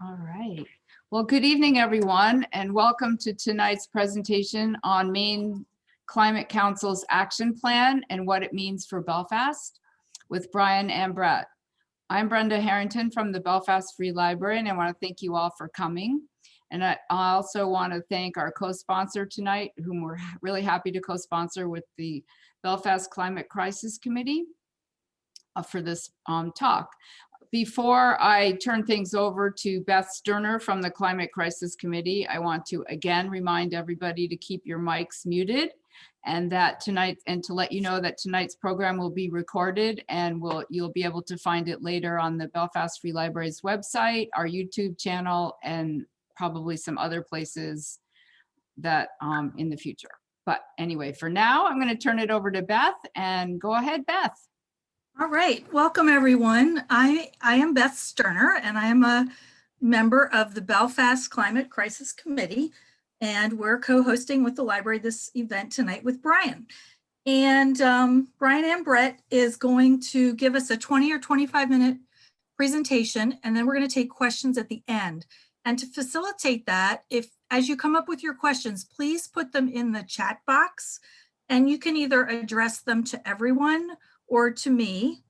All right. Well, good evening, everyone, and welcome to tonight's presentation on Maine Climate Council's action plan and what it means for Belfast with Brian Ambrette. I'm Brenda Harrington from the Belfast Free Library, and I want to thank you all for coming. And I also want to thank our co-sponsor tonight, whom we're really happy to co-sponsor with the Belfast Climate Crisis Committee for this talk. Before I turn things over to Beth Sterner from the Climate Crisis Committee, I want to again remind everybody to keep your mics muted and that tonight, and to let you know that tonight's program will be recorded and you'll be able to find it later on the Belfast Free Library's website, our YouTube channel, and probably some other places that in the future. But anyway, for now, I'm going to turn it over to Beth, and go ahead, Beth. All right, welcome everyone. I am Beth Sterner, and I am a member of the Belfast Climate Crisis Committee, and we're co-hosting with the library this event tonight with Brian. And Brian Ambrette is going to give us a 20 or 25-minute presentation, and then we're going to take questions at the end. And to facilitate that, as you come up with your questions, please put them in the chat box, and you can either address them to everyone or to me.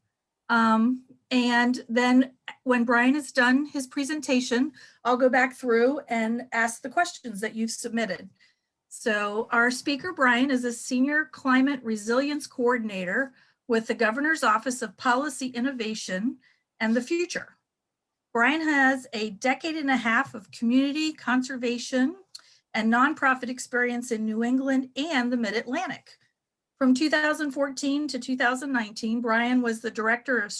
And then when Brian is done his presentation, I'll go back through and ask the questions that you've submitted. So our speaker, Brian, is a Senior Climate Resilience Coordinator with the Governor's Office of Policy Innovation and the Future. Brian has a decade and a half of community conservation and nonprofit experience in New England and the Mid-Atlantic. From 2014 to 2019, Brian was the Director of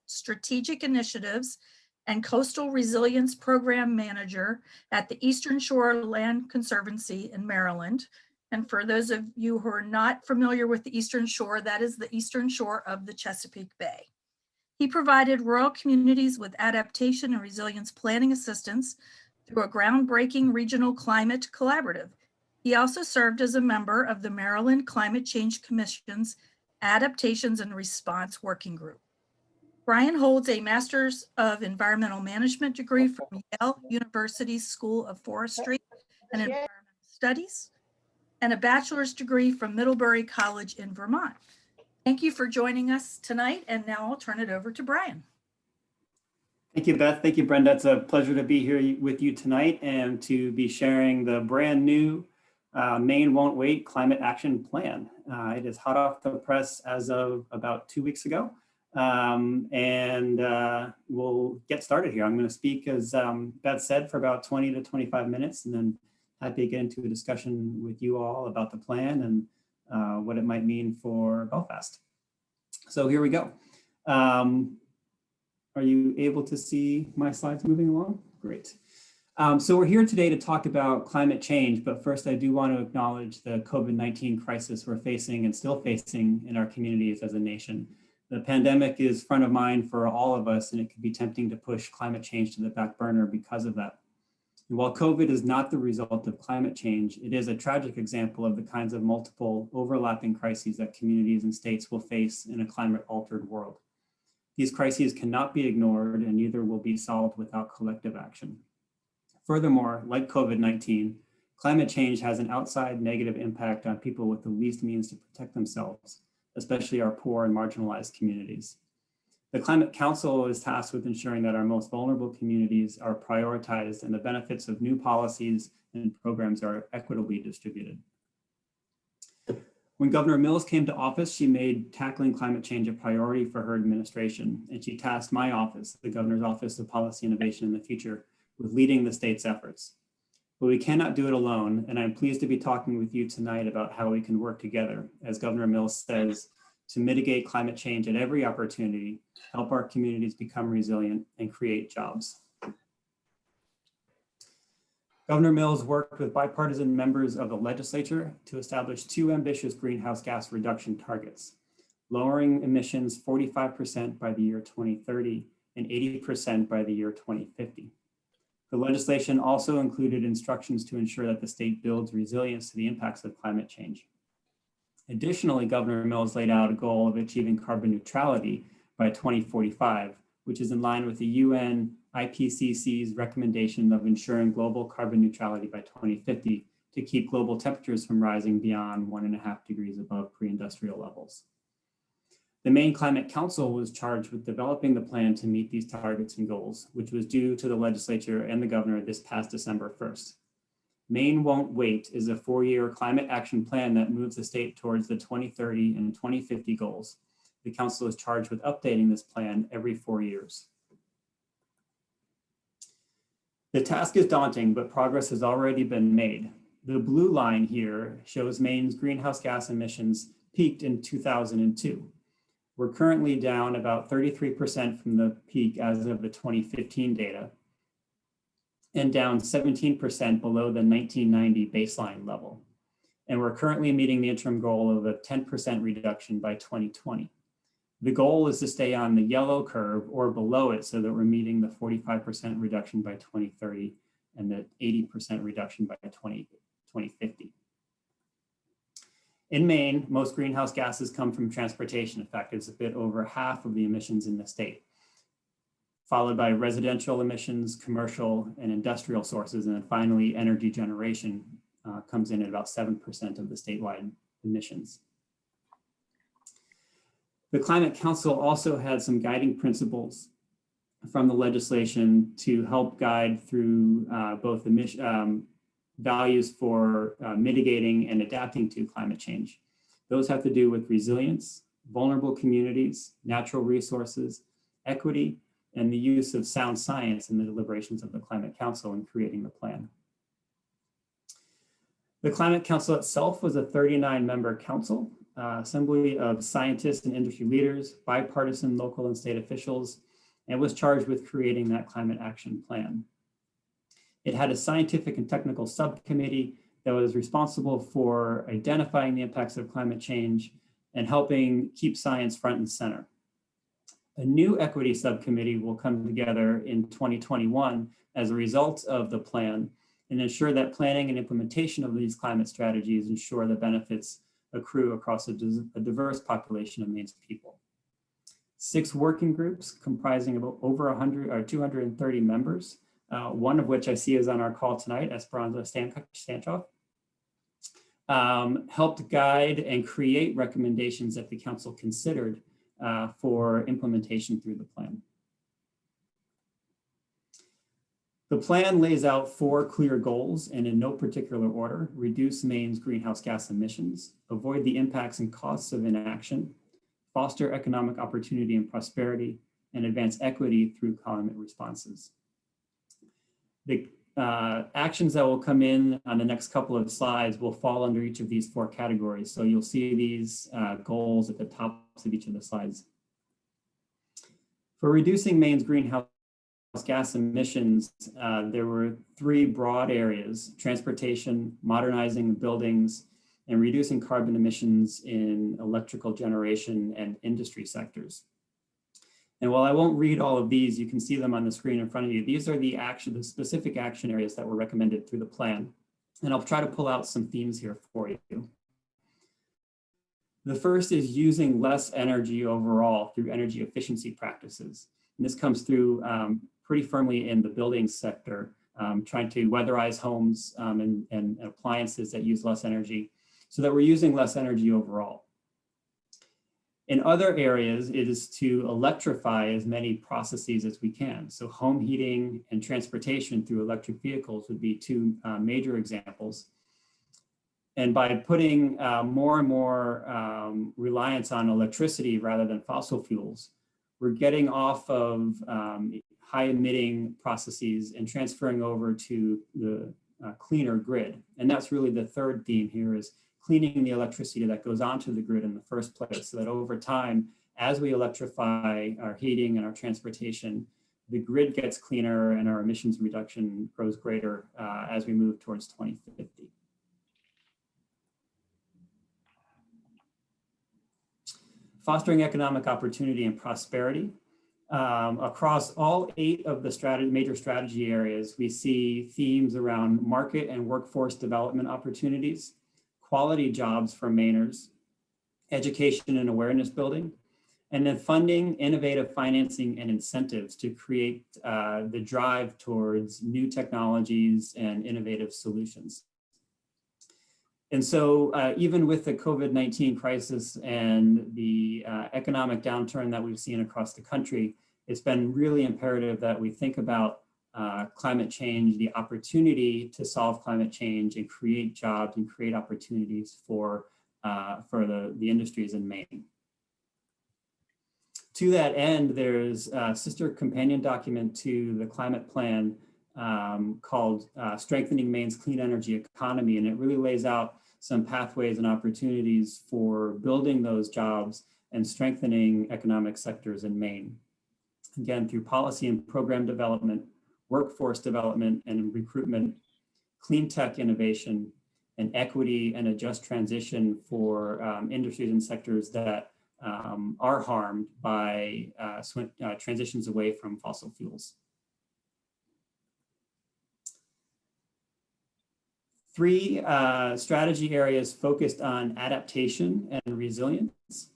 Strategic Initiatives and Coastal Resilience Program Manager at the Eastern Shore Land Conservancy in Maryland. And for those of you who are not familiar with the Eastern Shore, that is the eastern shore of the Chesapeake Bay. He provided rural communities with adaptation and resilience planning assistance through a groundbreaking regional climate collaborative. He also served as a member of the Maryland Climate Change Commission's Adaptations and Response Working Group. Brian holds a Master's of Environmental Management degree from Yale University's School of Forestry and Environmental Studies, and a bachelor's degree from Middlebury College in Vermont. Thank you for joining us tonight, and now I'll turn it over to Brian. Thank you, Beth. Thank you, Brenda. It's a pleasure to be here with you tonight and to be sharing the brand new Maine Won't Wait Climate Action Plan. It is hot off the press as of about 2 weeks ago. We'll get started here. I'm going to speak, as Beth said, for about 20 to 25 minutes, and then happy to get into a discussion with you all about the plan and what it might mean for Belfast. So here we go. Are you able to see my slides moving along? Great. So we're here today to talk about climate change, but first I do want to acknowledge the COVID-19 crisis we're facing and still facing in our communities as a nation. The pandemic is front of mind for all of us, and it can be tempting to push climate change to the back burner because of that. And while COVID is not the result of climate change, it is a tragic example of the kinds of multiple overlapping crises that communities and states will face in a climate-altered world. These crises cannot be ignored, and neither will be solved without collective action. Furthermore, like COVID-19, climate change has an outside negative impact on people with the least means to protect themselves, especially our poor and marginalized communities. The Climate Council is tasked with ensuring that our most vulnerable communities are prioritized and the benefits of new policies and programs are equitably distributed. When Governor Mills came to office, she made tackling climate change a priority for her administration, and she tasked my office, the Governor's Office of Policy Innovation and the Future, with leading the state's efforts. But we cannot do it alone, and I'm pleased to be talking with you tonight about how we can work together, as Governor Mills says, to mitigate climate change at every opportunity, help our communities become resilient, and create jobs. Governor Mills worked with bipartisan members of the legislature to establish 2 ambitious greenhouse gas reduction targets, lowering emissions 45% by the year 2030 and 80% by the year 2050. The legislation also included instructions to ensure that the state builds resilience to the impacts of climate change. Additionally, Governor Mills laid out a goal of achieving carbon neutrality by 2045, which is in line with the UN IPCC's recommendation of ensuring global carbon neutrality by 2050 to keep global temperatures from rising beyond 1.5 degrees above pre-industrial levels. The Maine Climate Council was charged with developing the plan to meet these targets and goals, which was due to the legislature and the governor this past December 1st. Maine Won't Wait is a 4-year climate action plan that moves the state towards the 2030 and 2050 goals. The council is charged with updating this plan every 4 years. The task is daunting, but progress has already been made. The blue line here shows Maine's greenhouse gas emissions peaked in 2002. We're currently down about 33% from the peak as of the 2015 data, and down 17% below the 1990 baseline level. And we're currently meeting the interim goal of a 10% reduction by 2020. The goal is to stay on the yellow curve or below it so that we're meeting the 45% reduction by 2030 and the 80% reduction by 2050. In Maine, most greenhouse gases come from transportation. In fact, it's a bit over half of the emissions in the state, followed by residential emissions, commercial and industrial sources, and then finally energy generation comes in at about 7% of the statewide emissions. The Climate Council also had some guiding principles from the legislation to help guide through both the values for mitigating and adapting to climate change. Those have to do with resilience, vulnerable communities, natural resources, equity, and the use of sound science in the deliberations of the Climate Council in creating the plan. The Climate Council itself was a 39-member council, assembly of scientists and industry leaders, bipartisan local and state officials, and was charged with creating that climate action plan. It had a scientific and technical subcommittee that was responsible for identifying the impacts of climate change and helping keep science front and center. A new equity subcommittee will come together in 2021 as a result of the plan and ensure that planning and implementation of these climate strategies ensure the benefits accrue across a diverse population of Maine's people. 6 working groups comprising of over 100 or 230 members, one of which I see is on our call tonight, Esperanza Stanchoff, helped guide and create recommendations that the council considered for implementation through the plan. The plan lays out 4 clear goals and in no particular order: reduce Maine's greenhouse gas emissions, avoid the impacts and costs of inaction, foster economic opportunity and prosperity, and advance equity through climate responses. The actions that will come in on the next couple of slides will fall under each of these 4 categories. So you'll see these goals at the tops of each of the slides. For reducing Maine's greenhouse gas emissions, there were 3 broad areas: transportation, modernizing buildings, and reducing carbon emissions in electrical generation and industry sectors. And while I won't read all of these, you can see them on the screen in front of you. These are the specific action areas that were recommended through the plan. And I'll try to pull out some themes here for you. The first is using less energy overall through energy efficiency practices. And this comes through pretty firmly in the building sector, trying to weatherize homes and appliances that use less energy so that we're using less energy overall. In other areas, it is to electrify as many processes as we can. So home heating and transportation through electric vehicles would be 2 major examples. And by putting more and more reliance on electricity rather than fossil fuels, we're getting off of high emitting processes and transferring over to the cleaner grid. And that's really the third theme here, is cleaning the electricity that goes onto the grid in the first place, so that over time, as we electrify our heating and our transportation, the grid gets cleaner and our emissions reduction grows greater as we move towards 2050. Fostering economic opportunity and prosperity. Across all 8 of the major strategy areas, we see themes around market and workforce development opportunities, quality jobs for Mainers, education and awareness building, And then funding, innovative financing, and incentives to create the drive towards new technologies and innovative solutions. And so even with the COVID-19 crisis and the economic downturn that we've seen across the country, it's been really imperative that we think about climate change, the opportunity to solve climate change and create jobs and create opportunities for the industries in Maine. To that end, there's a sister companion document to the climate plan called Strengthening Maine's Clean Energy Economy, and it really lays out some pathways and opportunities for building those jobs and strengthening economic sectors in Maine. Again, through policy and program development, workforce development and recruitment, clean tech innovation, and equity and a just transition for industries and sectors that are harmed by transitions away from fossil fuels. 3 strategy areas focused on adaptation and resilience.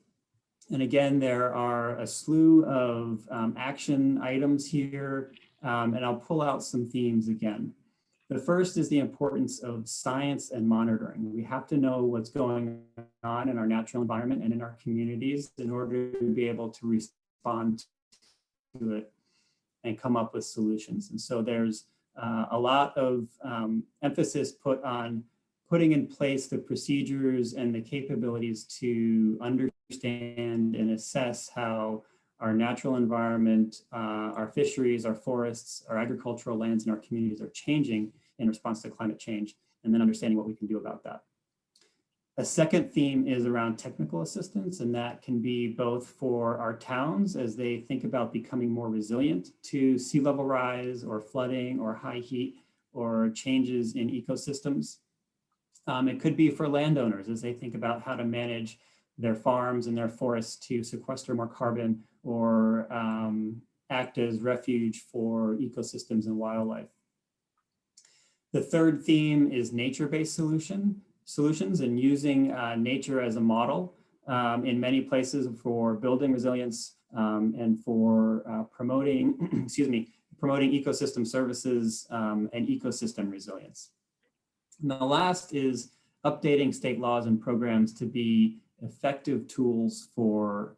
And again, there are a slew of action items here, and I'll pull out some themes again. The first is the importance of science and monitoring. We have to know what's going on in our natural environment and in our communities in order to be able to respond to it and come up with solutions. And so there's a lot of emphasis put on putting in place the procedures and the capabilities to understand and assess how our natural environment, our fisheries, our forests, our agricultural lands, and our communities are changing in response to climate change, and then understanding what we can do about that. A second theme is around technical assistance, and that can be both for our towns as they think about becoming more resilient to sea level rise or flooding or high heat or changes in ecosystems. It could be for landowners as they think about how to manage their farms and their forests to sequester more carbon or act as refuge for ecosystems and wildlife. The third theme is nature-based solutions and using nature as a model in many places for building resilience and for promoting, promoting ecosystem services and ecosystem resilience. And the last is updating state laws and programs to be effective tools for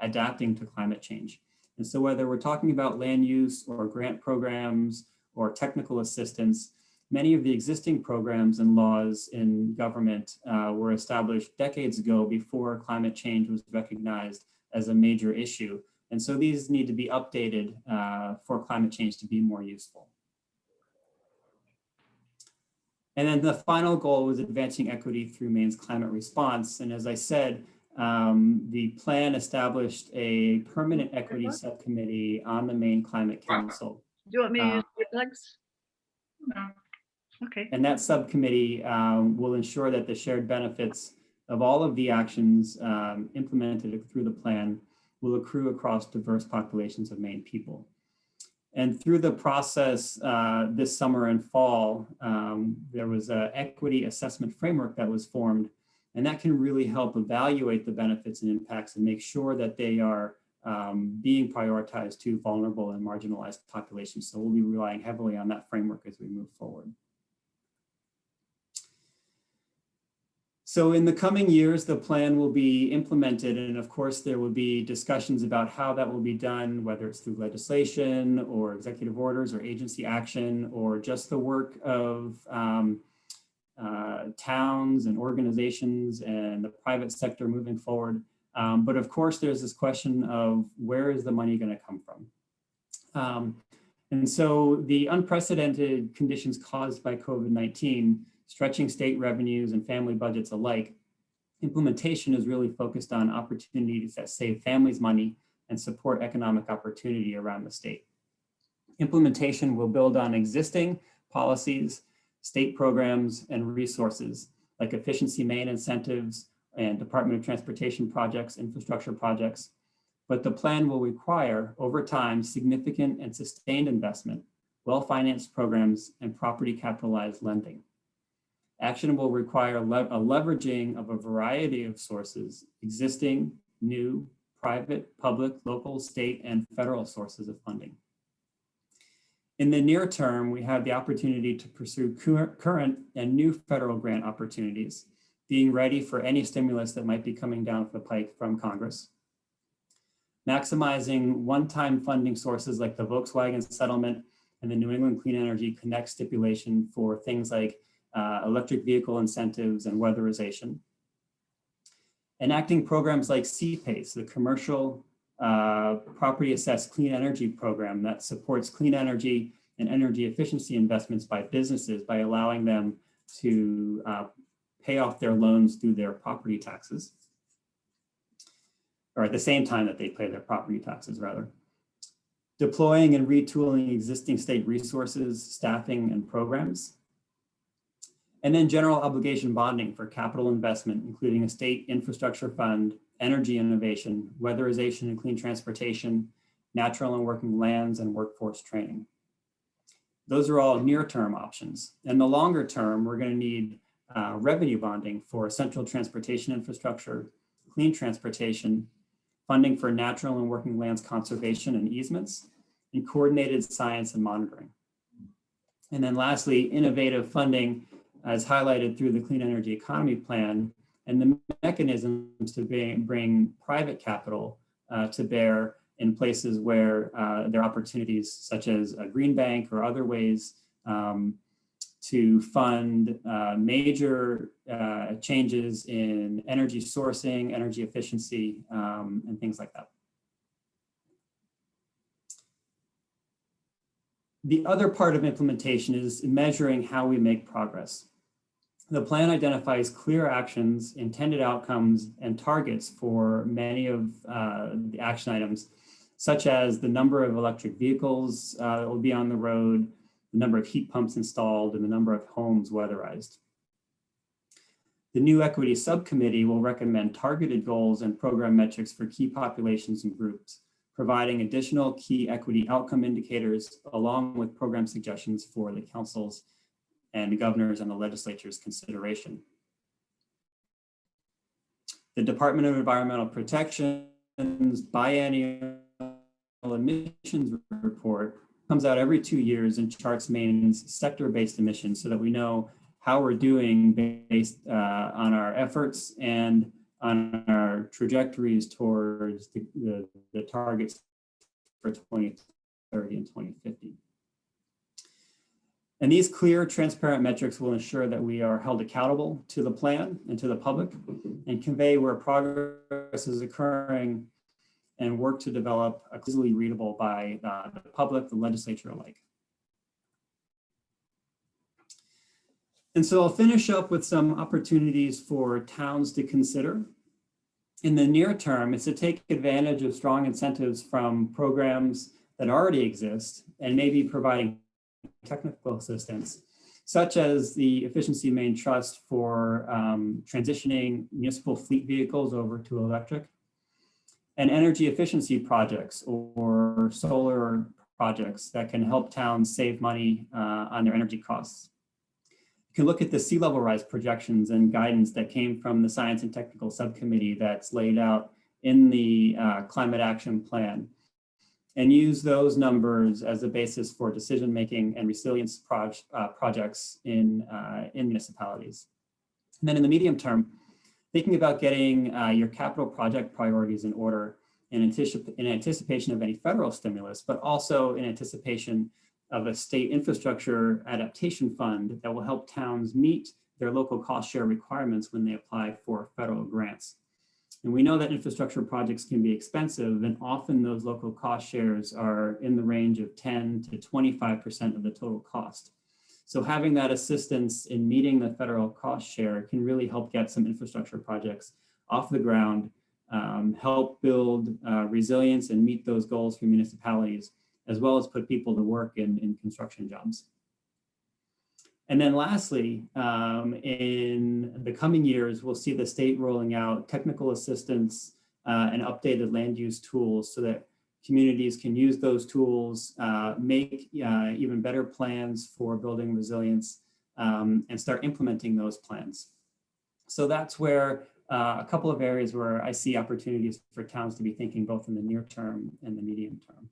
adapting to climate change. And so whether we're talking about land use or grant programs or technical assistance, many of the existing programs and laws in government were established decades ago before climate change was recognized as a major issue. And so these need to be updated for climate change to be more useful. And then the final goal was advancing equity through Maine's climate response. And as I said, the plan established a permanent equity subcommittee on the Maine Climate Council. Do you want me to use earplugs? No. Okay. And that subcommittee will ensure that the shared benefits of all of the actions implemented through the plan will accrue across diverse populations of Maine people. And through the process this summer and fall, there was an equity assessment framework that was formed, and that can really help evaluate the benefits and impacts and make sure that they are being prioritized to vulnerable and marginalized populations. So we'll be relying heavily on that framework as we move forward. So in the coming years, the plan will be implemented, and of course there will be discussions about how that will be done, whether it's through legislation or executive orders or agency action, or just the work of towns and organizations and the private sector moving forward. But of course there's this question of where is the money going to come from? And so the unprecedented conditions caused by COVID-19, stretching state revenues and family budgets alike, implementation is really focused on opportunities that save families money and support economic opportunity around the state. Implementation will build on existing policies, state programs, and resources like Efficiency Maine incentives and Department of Transportation projects, infrastructure projects. But the plan will require, over time, significant and sustained investment, well-financed programs, and property capitalized lending. Action will require a leveraging of a variety of sources, existing, new, private, public, local, state, and federal sources of funding. In the near term, we have the opportunity to pursue current and new federal grant opportunities, being ready for any stimulus that might be coming down the pike from Congress. Maximizing one-time funding sources like the Volkswagen settlement and the New England Clean Energy Connect stipulation for things like electric vehicle incentives and weatherization. Enacting programs like CPACE, the Commercial Property Assessed Clean Energy Program that supports clean energy and energy efficiency investments by businesses by allowing them to pay off their loans through their property taxes, or at the same time that they pay their property taxes, rather. Deploying and retooling existing state resources, staffing, and programs. And then general obligation bonding for capital investment, including a state infrastructure fund, energy innovation, weatherization and clean transportation, natural and working lands, and workforce training. Those are all near-term options. In the longer term, we're going to need revenue bonding for central transportation infrastructure, clean transportation, funding for natural and working lands conservation and easements, and coordinated science and monitoring. And then lastly, innovative funding as highlighted through the Clean Energy Economy Plan and the mechanisms to bring private capital to bear in places where there are opportunities such as a green bank or other ways to fund major changes in energy sourcing, energy efficiency, and things like that. The other part of implementation is measuring how we make progress. The plan identifies clear actions, intended outcomes, and targets for many of the action items, such as the number of electric vehicles that will be on the road, the number of heat pumps installed, and the number of homes weatherized. The new equity subcommittee will recommend targeted goals and program metrics for key populations and groups, providing additional key equity outcome indicators along with program suggestions for the council's and the governor's and the legislature's consideration. The Department of Environmental Protection's biennial emissions report comes out every 2 years and charts Maine's sector-based emissions so that we know how we're doing based on our efforts and on our trajectories towards the targets for 2030 and 2050. And these clear, transparent metrics will ensure that we are held accountable to the plan and to the public and convey where progress is occurring and work to develop a easily readable by the public, the legislature alike. And so I'll finish up with some opportunities for towns to consider. In the near term, it's to take advantage of strong incentives from programs that already exist and maybe providing technical assistance, such as the Efficiency Maine Trust for transitioning municipal fleet vehicles over to electric, and energy efficiency projects or solar projects that can help towns save money on their energy costs. You can look at the sea level rise projections and guidance that came from the Science and Technical Subcommittee that's laid out in the Climate Action Plan, and use those numbers as a basis for decision-making and resilience projects in municipalities. And then in the medium term, thinking about getting your capital project priorities in order in anticipation of any federal stimulus, but also in anticipation of a state infrastructure adaptation fund that will help towns meet their local cost share requirements when they apply for federal grants. And we know that infrastructure projects can be expensive, and often those local cost shares are in the range of 10 to 25% of the total cost. So having that assistance in meeting the federal cost share can really help get some infrastructure projects off the ground, help build resilience and meet those goals for municipalities, as well as put people to work in construction jobs. And then lastly, in the coming years, we'll see the state rolling out technical assistance and updated land use tools so that communities can use those tools, make even better plans for building resilience, and start implementing those plans. So that's where a couple of areas where I see opportunities for towns to be thinking both in the near term and the medium term.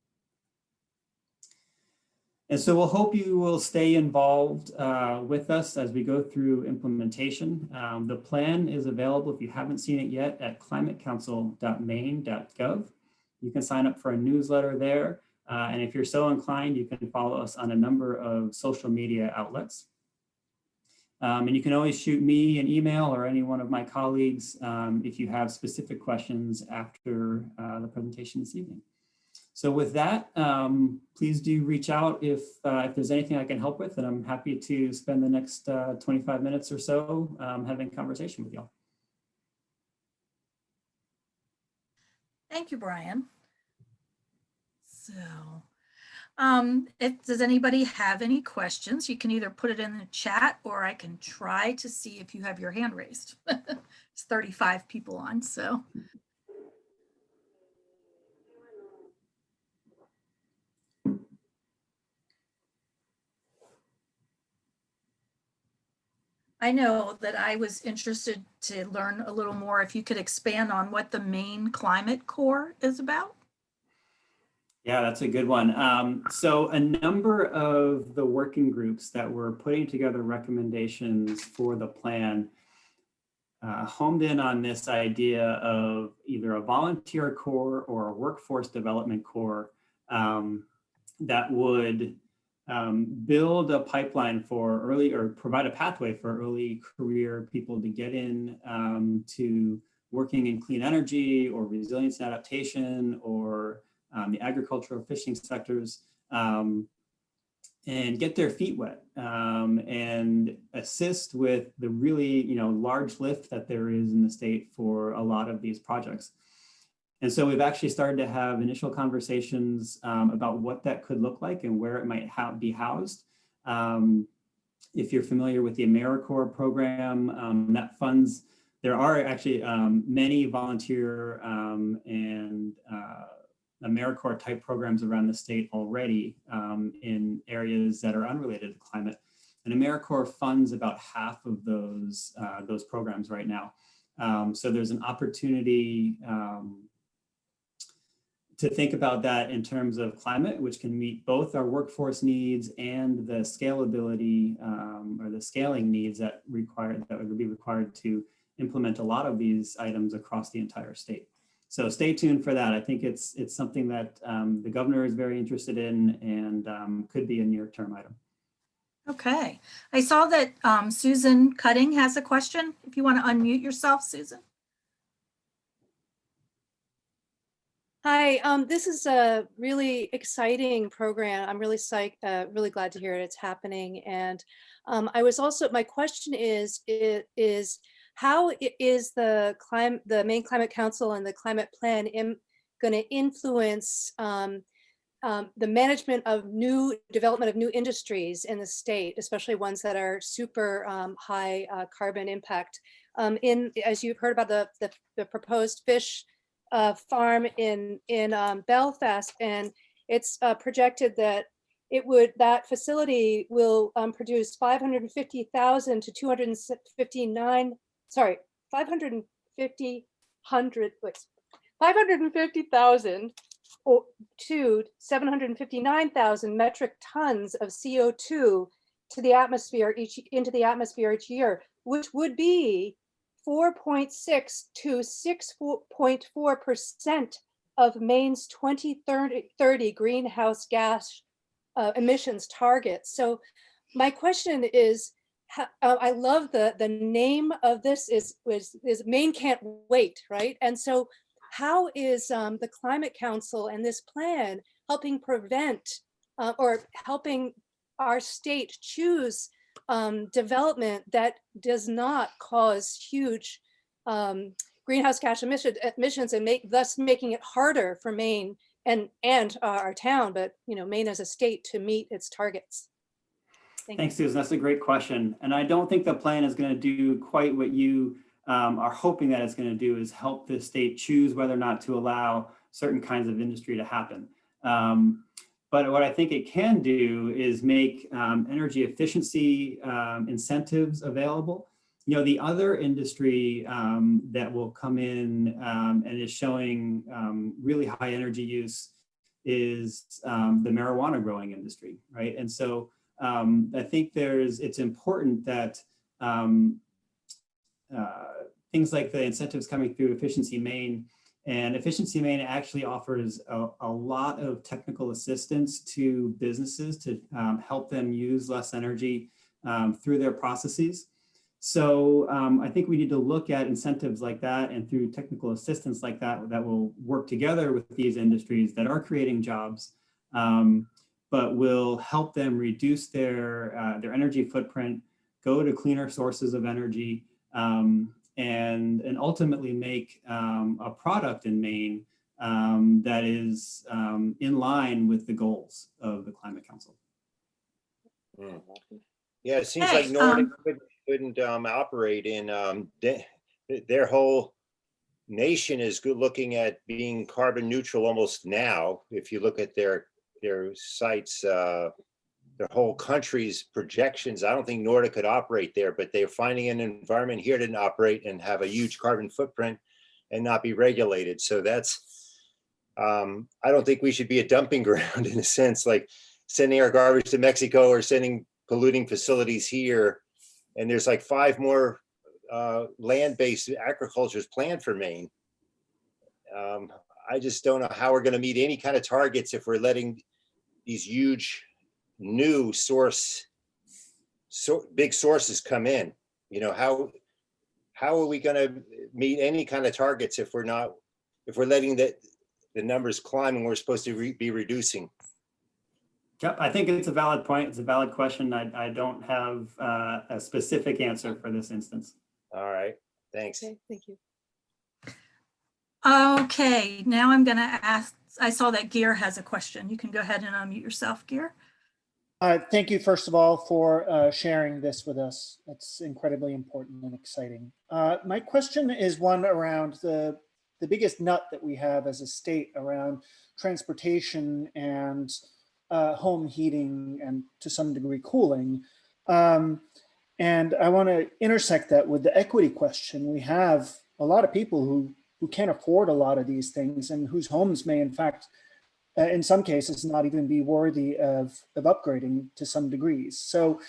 And so we'll hope you will stay involved with us as we go through implementation. The plan is available, if you haven't seen it yet, at climatecouncil.maine.gov. You can sign up for a newsletter there. And if you're so inclined, you can follow us on a number of social media outlets. And you can always shoot me an email or any one of my colleagues if you have specific questions after the presentation this evening. So with that, please do reach out if there's anything I can help with, and I'm happy to spend the next 25 minutes or so having a conversation with y'all. Thank you, Brian. So, does anybody have any questions? You can either put it in the chat or I can try to see if you have your hand raised. It's 35 people on, so. I know that I was interested to learn a little more if you could expand on what the Maine Climate Corps is about. Yeah, that's a good one. So a number of the working groups that were putting together recommendations for the plan homed in on this idea of either a volunteer corps or a workforce development corps that would build a pipeline for early, or provide a pathway for early career people to get in to working in clean energy or resilience and adaptation or the agricultural fishing sectors, and get their feet wet and assist with the really large lift that there is in the state for a lot of these projects. And so we've actually started to have initial conversations about what that could look like and where it might be housed. If you're familiar with the AmeriCorps program, that funds, there are actually many volunteer and AmeriCorps type programs around the state already in areas that are unrelated to climate. And AmeriCorps funds about half of those programs right now. So there's an opportunity to think about that in terms of climate, which can meet both our workforce needs and the scalability or the scaling needs that would be required to implement a lot of these items across the entire state. So stay tuned for that. I think it's something that the governor is very interested in and could be a near-term item. Okay, I saw that Susan Cutting has a question. If you want to unmute yourself, Susan. Hi, this is a really exciting program. I'm really really glad to hear it's happening. And my question is how is the Maine Climate Council and the climate plan going to influence the management of development of new industries in the state, especially ones that are super high carbon impact? As you've heard about the proposed fish farm in Belfast, and it's projected that that facility will produce 550,000 to 550,000 to 759,000 metric tons of CO2 into the atmosphere each year, which would be 4.6 to 6.4% of Maine's 2030 greenhouse gas emissions targets. So my question is, I love the name of this is Maine Can't Wait, right? And so how is the Climate Council and this plan helping prevent or helping our state choose development that does not cause huge greenhouse gas emissions and thus making it harder for Maine and our town, but Maine as a state, to meet its targets? Thanks, Susan. That's a great question. And I don't think the plan is going to do quite what you are hoping that it's going to do, is help the state choose whether or not to allow certain kinds of industry to happen. But what I think it can do is make energy efficiency incentives available The other industry that will come in and is showing really high energy use is the marijuana growing industry, right? And so I think it's important that things like the incentives coming through Efficiency Maine, and Efficiency Maine actually offers a lot of technical assistance to businesses to help them use less energy through their processes. So I think we need to look at incentives like that and through technical assistance like that will work together with these industries that are creating jobs, but will help them reduce their energy footprint, go to cleaner sources of energy, and ultimately make a product in Maine that is in line with the goals of the Climate Council. Yeah, it seems Hey, like Nordic couldn't operate in their whole nation is good looking at being carbon neutral almost now. If you look at their sites, their whole country's projections, I don't think Nordic could operate there, but they're finding an environment here to operate and have a huge carbon footprint and not be regulated. So that's, I don't think we should be a dumping ground in a sense, like sending our garbage to Mexico or sending polluting facilities here. And there's like 5 more land-based agricultures planned for Maine. I just don't know how we're going to meet any kind of targets if we're letting these huge new big sources come in. How are we going to meet any kind of targets if we're letting the numbers climb and we're supposed to be reducing? Yep, I think it's a valid point. It's a valid question. I don't have a specific answer for this instance. All right, thanks. Okay, thank you. Okay, now I'm going to ask, I saw that Gear has a question. You can go ahead and unmute yourself, Gear. Thank you, first of all, for sharing this with us. It's incredibly important and exciting. My question is one around the biggest nut that we have as a state around transportation and home heating and to some degree cooling. And I want to intersect that with the equity question. We have a lot of people who can't afford a lot of these things and whose homes may in fact in some cases not even be worthy of upgrading to some degrees. So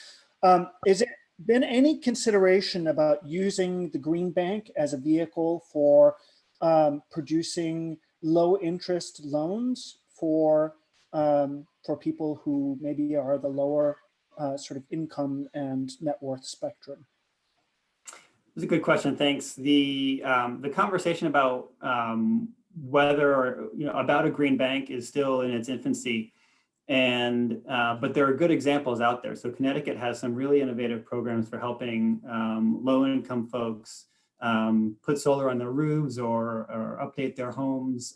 is it been any consideration about using the Green Bank as a vehicle for producing low interest loans for people who maybe are the lower sort of income and net worth spectrum? It's a good question. Thanks. The conversation about whether or about a green bank is still in its infancy, and but there are good examples out there. So Connecticut has some really innovative programs for helping low-income folks put solar on their roofs or update their homes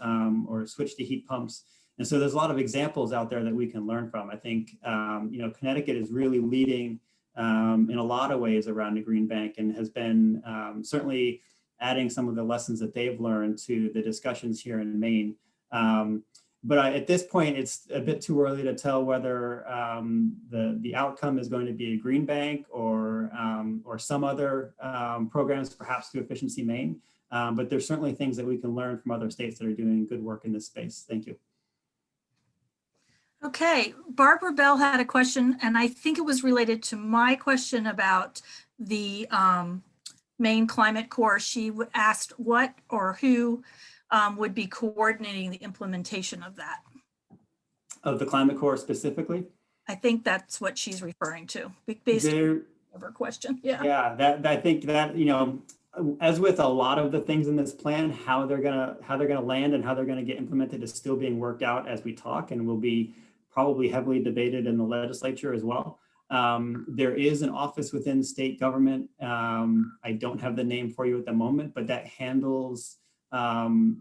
or switch to heat pumps. And so there's a lot of examples out there that we can learn from. I think Connecticut is really leading in a lot of ways around the green bank and has been certainly adding some of the lessons that they've learned to the discussions here in Maine. But at this point, it's a bit too early to tell whether the outcome is going to be a green bank or some other programs, perhaps through Efficiency Maine. But there's certainly things that we can learn from other states that are doing good work in this space. Thank you. Okay, Barbara Bell had a question, and I think it was related to my question about the Maine Climate Corps. She asked what or who would be coordinating the implementation of that. Of the Climate Corps specifically? I think that's what she's referring to, based on her question. Yeah. Yeah, I think that, as with a lot of the things in this plan, how they're gonna land and how they're gonna get implemented is still being worked out as we talk, and will be probably heavily debated in the legislature as well. There is an office within state government. I don't have the name for you at the moment, but that handles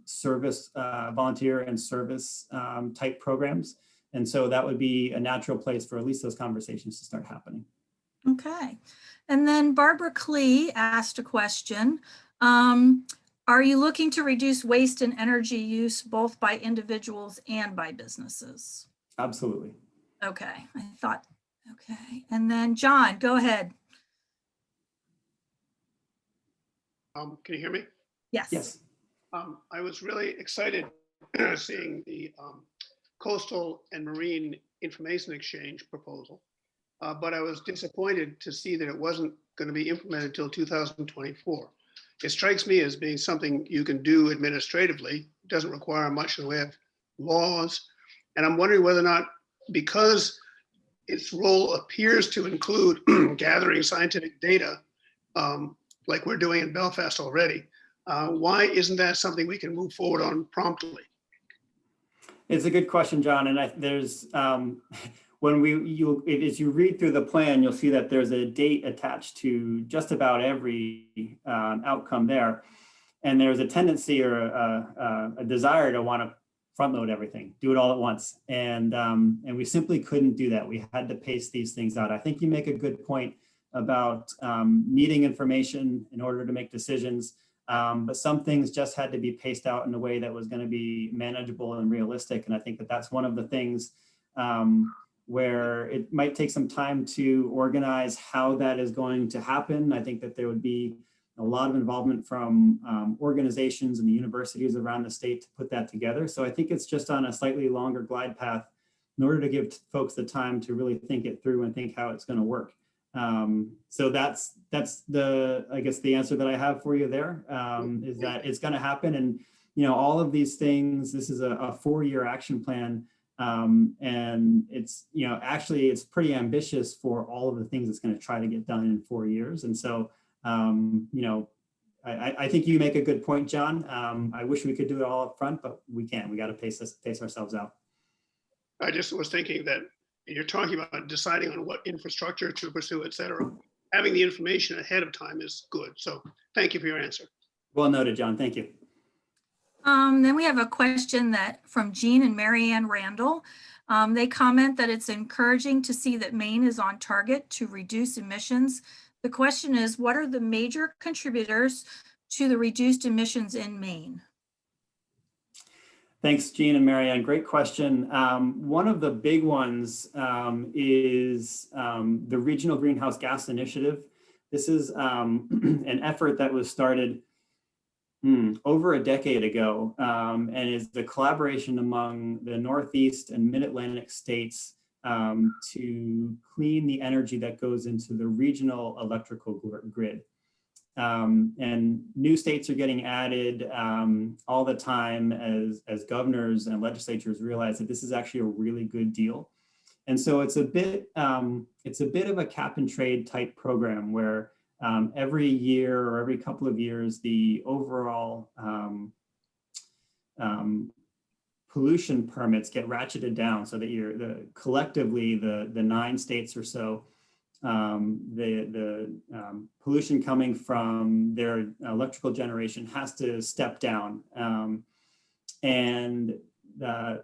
service, volunteer and service type programs. And so that would be a natural place for at least those conversations to start happening. Okay. And then Barbara Klee asked a question. Are you looking to reduce waste and energy use both by individuals and by businesses? Absolutely. Okay, I thought, okay. And then John, go ahead. Can you hear me? Yes. Yes. I was really excited seeing the coastal and marine information exchange proposal, but I was disappointed to see that it wasn't going to be implemented until 2024. It strikes me as being something you can do administratively, doesn't require much in the way of laws, and I'm wondering whether or not, because its role appears to include gathering scientific data, like we're doing in Belfast already, why isn't that something we can move forward on promptly? It's a good question, John. And there's, as you read through the plan, you'll see that there's a date attached to just about every outcome there. And there's a tendency or a desire to want to front load everything, do it all at once. And we simply couldn't do that. We had to pace these things out. I think you make a good point about needing information in order to make decisions. But some things just had to be paced out in a way that was going to be manageable and realistic. And I think that that's one of the things where it might take some time to organize how that is going to happen. I think that there would be a lot of involvement from organizations and the universities around the state to put that together. So I think it's just on a slightly longer glide path in order to give folks the time to really think it through and think how it's going to work. So that's the, I guess, the answer that I have for you there, is that it's going to happen. And, you know, all of these things, this is a 4-year action plan. And it's, you know, actually it's pretty ambitious for all of the things it's going to try to get done in 4 years. And so, you know, I think you make a good point, John. I wish we could do it all up front, but we can't. We got to pace ourselves out. I just was thinking that you're talking about deciding on what infrastructure to pursue, et cetera. Having the information ahead of time is good. So thank you for your answer. Well noted, John. Thank you. Then we have a question from Jean and Marianne Randall. They comment that it's encouraging to see that Maine is on target to reduce emissions. The question is, what are the major contributors to the reduced emissions in Maine? Thanks, Jean and Marianne. Great question. One of the big ones is the Regional Greenhouse Gas Initiative. This is an effort that was started over a decade ago, and is the collaboration among the Northeast and Mid-Atlantic states to clean the energy that goes into the regional electrical grid. And new states are getting added all the time as governors and legislatures realize that this is actually a really good deal. And so it's a bit of a cap and trade type program where every year or every couple of years, the overall pollution permits get ratcheted down so that collectively the 9 states or so, the pollution coming from their electrical generation has to step down. And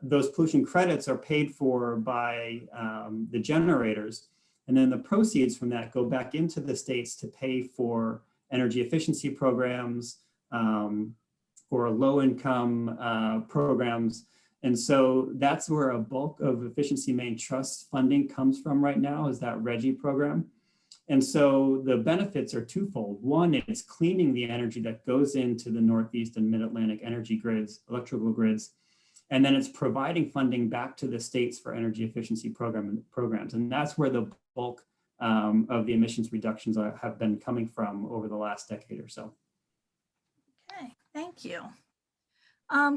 those pollution credits are paid for by the generators. And then the proceeds from that go back into the states to pay for energy efficiency programs, for low-income programs. And so that's where a bulk of Efficiency Maine Trust funding comes from right now, is that RGGI program. And so the benefits are twofold. One, it's cleaning the energy that goes into the Northeast and Mid-Atlantic energy grids, electrical grids. And then it's providing funding back to the states for energy efficiency programs. And that's where the bulk of the emissions reductions have been coming from over the last decade or so. Okay, thank you.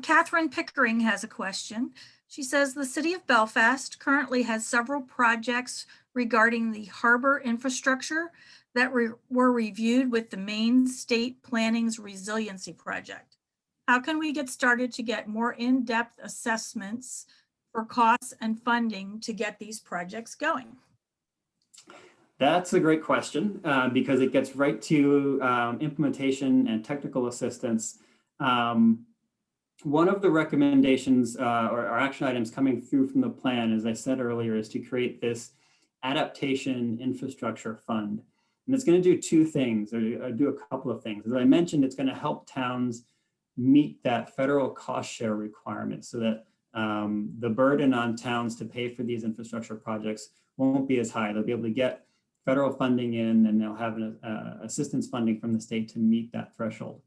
Catherine Pickering has a question. She says the city of Belfast currently has several projects regarding the harbor infrastructure that were reviewed with the Maine State Planning's Resiliency Project. How can we get started to get more in-depth assessments for costs and funding to get these projects going? That's a great question because it gets right to implementation and technical assistance. One of the recommendations or action items coming through from the plan, as I said earlier, is to create this adaptation infrastructure fund. And it's going to do 2 things, or do a couple of things. As I mentioned, it's going to help towns meet that federal cost share requirement so that the burden on towns to pay for these infrastructure projects won't be as high. They'll be able to get federal funding in, and they'll have an assistance funding from the state to meet that threshold.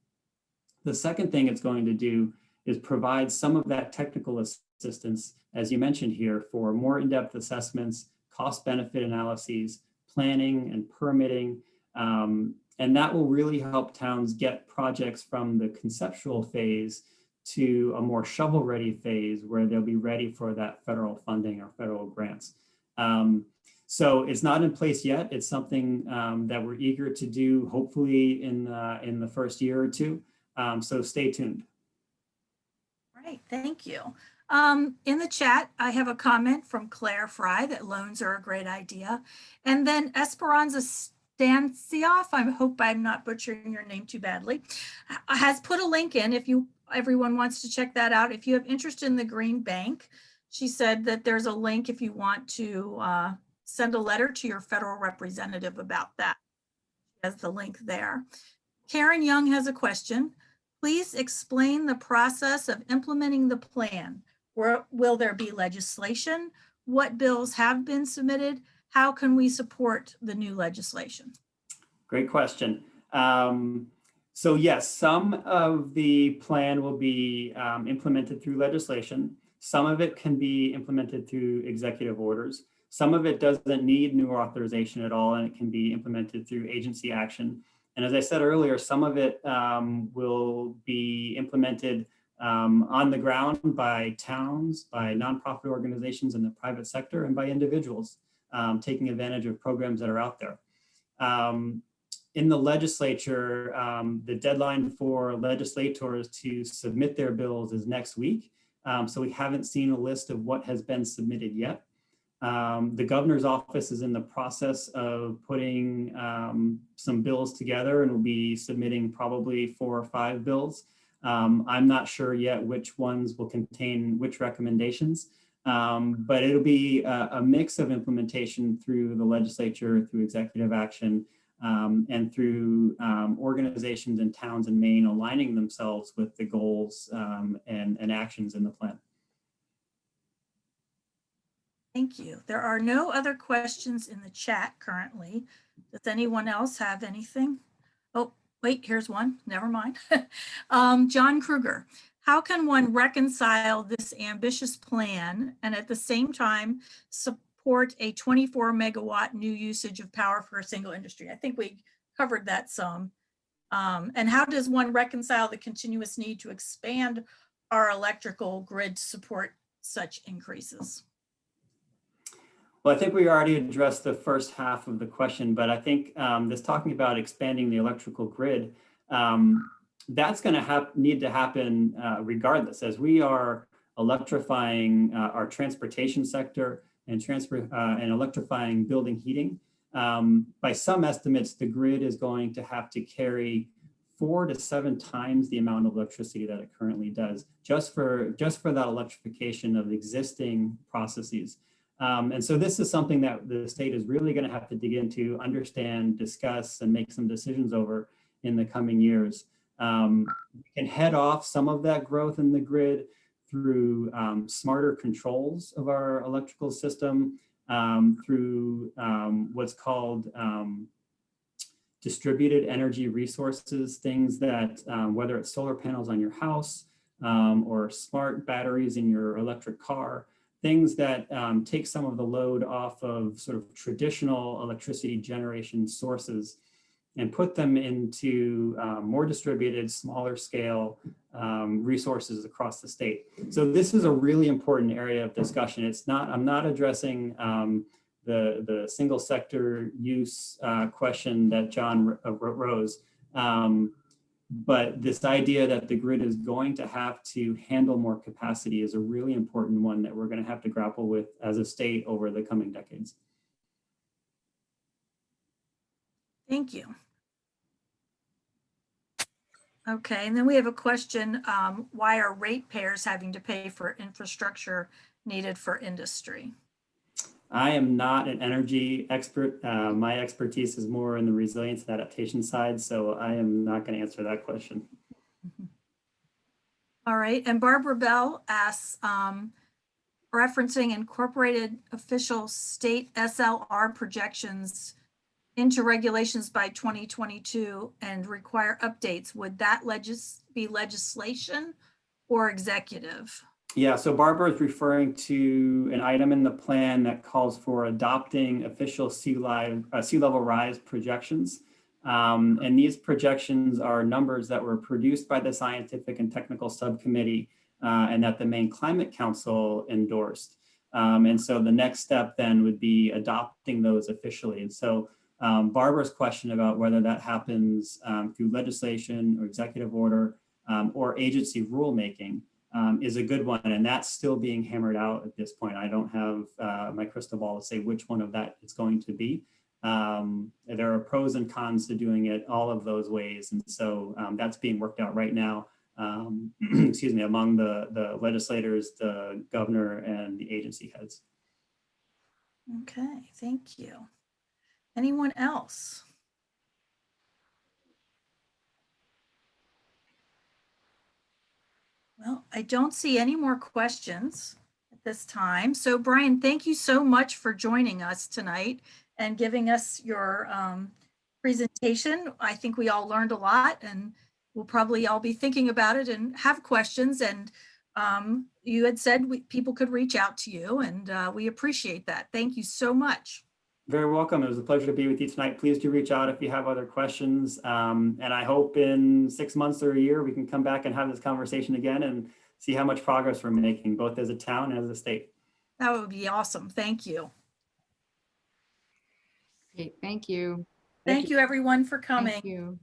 The second thing it's going to do is provide some of that technical assistance, as you mentioned here, for more in-depth assessments, cost-benefit analyses, planning and permitting. And that will really help towns get projects from the conceptual phase to a more shovel-ready phase where they'll be ready for that federal funding or federal grants. So it's not in place yet. It's something that we're eager to do, hopefully in the first year or two. So stay tuned. Right, thank you. In the chat, I have a comment from Claire Fry that loans are a great idea. And then Esperanza Stancioff, I hope I'm not butchering your name too badly, has put a link in if everyone wants to check that out. If you have interest in the Green Bank, she said that there's a link if you want to send a letter to your federal representative about that. She has the link there. Karen Young has a question. Please explain the process of implementing the plan. Will there be legislation? What bills have been submitted? How can we support the new legislation? Great question. So yes, some of the plan will be implemented through legislation. Some of it can be implemented through executive orders. Some of it doesn't need new authorization at all, and it can be implemented through agency action. And as I said earlier, some of it will be implemented on the ground by towns, by nonprofit organizations in the private sector, and by individuals taking advantage of programs that are out there. In the legislature, the deadline for legislators to submit their bills is next week. So we haven't seen a list of what has been submitted yet. The governor's office is in the process of putting some bills together and will be submitting probably 4 or 5 bills. I'm not sure yet which ones will contain which recommendations, but it'll be a mix of implementation through the legislature, through executive action, and through organizations and towns in Maine aligning themselves with the goals and actions in the plan. Thank you. There are no other questions in the chat currently. Does anyone else have anything? Oh, wait, here's one. Never mind. John Kruger, how can one reconcile this ambitious plan and at the same time support a 24 megawatt new usage of power for a single industry? I think we covered that some. And how does one reconcile the continuous need to expand our electrical grid to support such increases? Well, I think we already addressed the first half of the question, but I think this talking about expanding the electrical grid, that's going to need to happen regardless, as we are electrifying our transportation sector and electrifying building heating. By some estimates, the grid is going to have to carry 4 to 7 times the amount of electricity that it currently does, just for that electrification of existing processes. And so this is something that the state is really going to have to dig into, understand, discuss, and make some decisions over in the coming years. We can head off some of that growth in the grid through smarter controls of our electrical system, through what's called distributed energy resources, things that, whether it's solar panels on your house or smart batteries in your electric car, things that take some of the load off of sort of traditional electricity generation sources and put them into more distributed, smaller scale resources across the state. So this is a really important area of discussion. I'm not addressing the single sector use question that John rose. But this idea that the grid is going to have to handle more capacity is a really important one that we're going to have to grapple with as a state over the coming decades. Thank you. Okay, and then we have a question, why are ratepayers having to pay for infrastructure needed for industry? I am not an energy expert. My expertise is more in the resilience and adaptation side, so I am not going to answer that question. All right, and Barbara Bell asks, referencing incorporated official state SLR projections into regulations by 2022 and require updates, would that be legislation or executive? Yeah, so Barbara is referring to an item in the plan that calls for adopting official sea level rise projections. And these projections are numbers that were produced by the Scientific and Technical Subcommittee and that the Maine Climate Council endorsed. And so the next step then would be adopting those officially. And so Barbara's question about whether that happens through legislation or executive order or agency rulemaking is a good one, and that's still being hammered out at this point. I don't have my crystal ball to say which one of that it's going to be. There are pros and cons to doing it all of those ways, and so that's being worked out right now. Excuse me, among the legislators, the governor, and the agency heads. Okay, thank you. Anyone else? Well, I don't see any more questions at this time. So Brian, thank you so much for joining us tonight and giving us your presentation. I think we all learned a lot, and we'll probably all be thinking about it and have questions. And you had said people could reach out to you, and we appreciate that. Thank you so much. Very welcome. It was a pleasure to be with you tonight. Please do reach out if you have other questions. And I hope in 6 months or a year, we can come back and have this conversation again and see how much progress we're making, both as a town and as a state. That would be awesome. Thank you. Okay, thank you. Thank you everyone for coming. Thank you.